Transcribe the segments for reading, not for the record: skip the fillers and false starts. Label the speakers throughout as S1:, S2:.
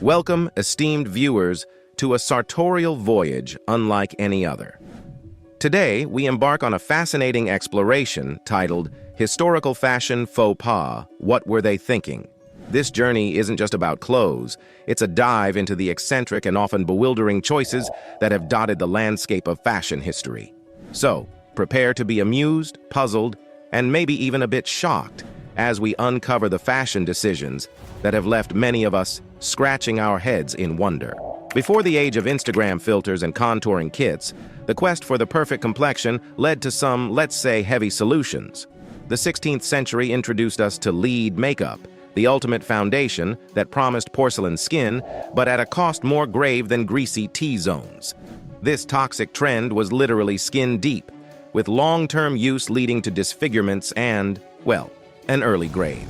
S1: Welcome, esteemed viewers, to a sartorial voyage unlike any other. Today, we embark on a fascinating exploration titled Historical Fashion Faux Pas, What Were They Thinking? This journey isn't just about clothes, it's a dive into the eccentric and often bewildering choices that have dotted the landscape of fashion history. So, prepare to be amused, puzzled, and maybe even a bit shocked as we uncover the fashion decisions that have left many of us scratching our heads in wonder. Before the age of Instagram filters and contouring kits, the quest for the perfect complexion led to some, let's say, heavy solutions. The 16th century introduced us to lead makeup, the ultimate foundation that promised porcelain skin, but at a cost more grave than greasy T-zones. This toxic trend was literally skin deep, with long-term use leading to disfigurements and, well, an early grave.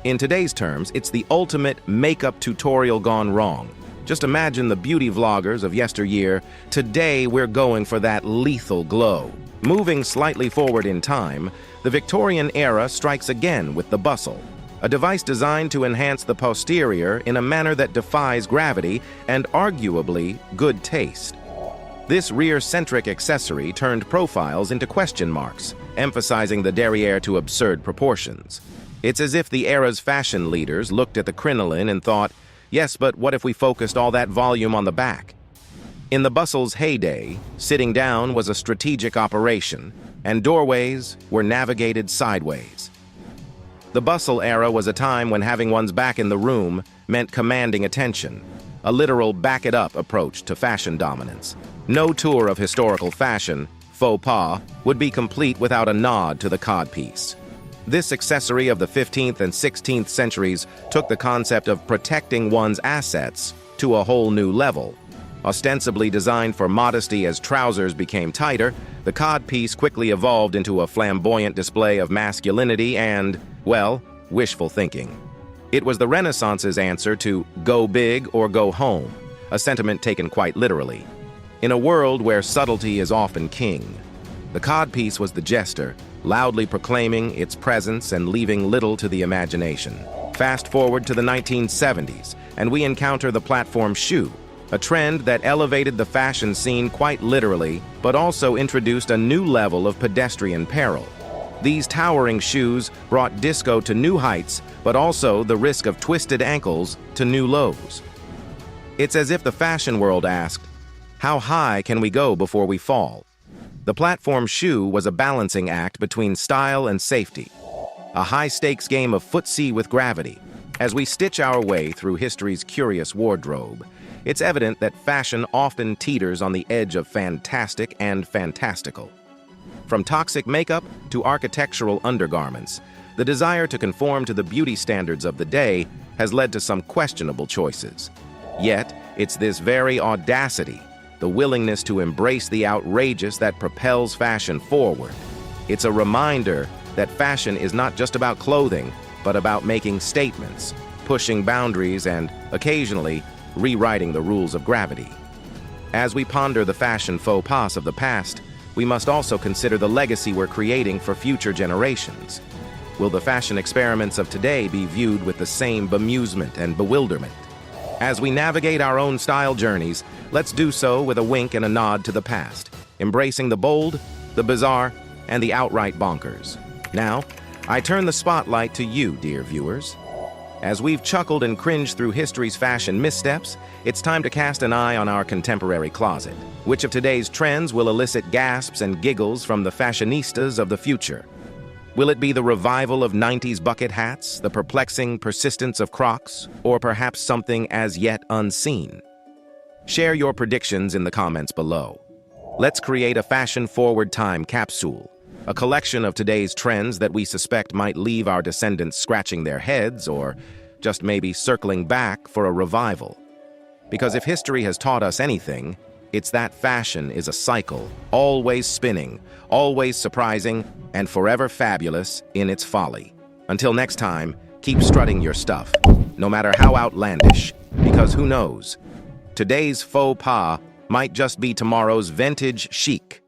S1: In today's terms, it's the ultimate makeup tutorial gone wrong. Just imagine the beauty vloggers of yesteryear. Today, we're going for that lethal glow. Moving slightly forward in time, the Victorian era strikes again with the bustle, a device designed to enhance the posterior in a manner that defies gravity and arguably good taste. This rear-centric accessory turned profiles into question marks, emphasizing the derriere to absurd proportions. It's as if the era's fashion leaders looked at the crinoline and thought, yes, but what if we focused all that volume on the back? In the bustle's heyday, sitting down was a strategic operation, and doorways were navigated sideways. The bustle era was a time when having one's back in the room meant commanding attention, a literal back-it-up approach to fashion dominance. No tour of historical fashion, faux pas, would be complete without a nod to the codpiece. This accessory of the 15th and 16th centuries took the concept of protecting one's assets to a whole new level. Ostensibly designed for modesty as trousers became tighter, the codpiece quickly evolved into a flamboyant display of masculinity and, well, wishful thinking. It was the Renaissance's answer to go big or go home, a sentiment taken quite literally. In a world where subtlety is often king, the codpiece was the jester, loudly proclaiming its presence and leaving little to the imagination. Fast forward to the 1970s, and we encounter the platform shoe, a trend that elevated the fashion scene quite literally, but also introduced a new level of pedestrian peril. These towering shoes brought disco to new heights, but also the risk of twisted ankles to new lows. It's as if the fashion world asked, how high can we go before we fall? The platform shoe was a balancing act between style and safety, a high-stakes game of footsie with gravity. As we stitch our way through history's curious wardrobe, it's evident that fashion often teeters on the edge of fantastic and fantastical. From toxic makeup to architectural undergarments, the desire to conform to the beauty standards of the day has led to some questionable choices. Yet, it's this very audacity, the willingness to embrace the outrageous, that propels fashion forward. It's a reminder that fashion is not just about clothing, but about making statements, pushing boundaries, and occasionally rewriting the rules of gravity. As we ponder the fashion faux pas of the past, we must also consider the legacy we're creating for future generations. Will the fashion experiments of today be viewed with the same bemusement and bewilderment? As we navigate our own style journeys, let's do so with a wink and a nod to the past, embracing the bold, the bizarre, and the outright bonkers. Now, I turn the spotlight to you, dear viewers. As we've chuckled and cringed through history's fashion missteps, it's time to cast an eye on our contemporary closet. Which of today's trends will elicit gasps and giggles from the fashionistas of the future? Will it be the revival of 90s bucket hats, the perplexing persistence of Crocs, or perhaps something as yet unseen? Share your predictions in the comments below. Let's create a fashion-forward time capsule, a collection of today's trends that we suspect might leave our descendants scratching their heads or just maybe circling back for a revival. Because if history has taught us anything, it's that fashion is a cycle, always spinning, always surprising, and forever fabulous in its folly. Until next time, keep strutting your stuff, no matter how outlandish, because who knows? Today's faux pas might just be tomorrow's vintage chic.